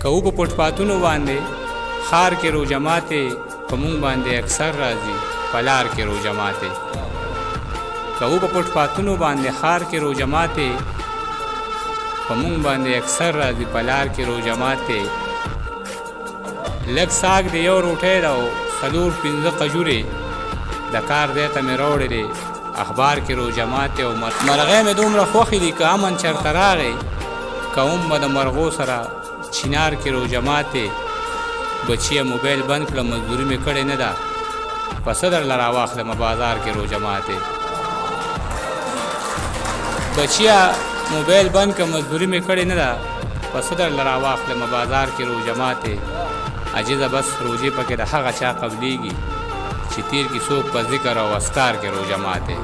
کو په پټپاتونو باندې خار کې روجه ماتې په مونږ باندې اکثر راځي پلار کې روجه ماتې کو په پټپاتونو باندې خار کې روجه ماتې په مونږ باندې اکثر راځي پلار کې روجه ماتې لږ ساګ دی یو روټۍ ده او څلور پنځه قجورې د کار دی ته مې راوړلې اخبار کې روجه ماتې او مرغۍ مې دومره خوښې دي که امن چېرته راغی کوم به د مرغو سره چینار کې روجه ماتې بچیه موبایل بند کړه مزدوري مې کړې نه ده پسه درله راواخلمه بازار کې روجه ماتې بچیه موبایل بند کړه مزدوري مې کړې نه ده پسه درله راواخلمه بازار کې روجه ماتې عجیزه بس روجې پکې د هغه چا قبلیږي چې تیر کې څوک په ذکر او اذکار کې روجه ماتې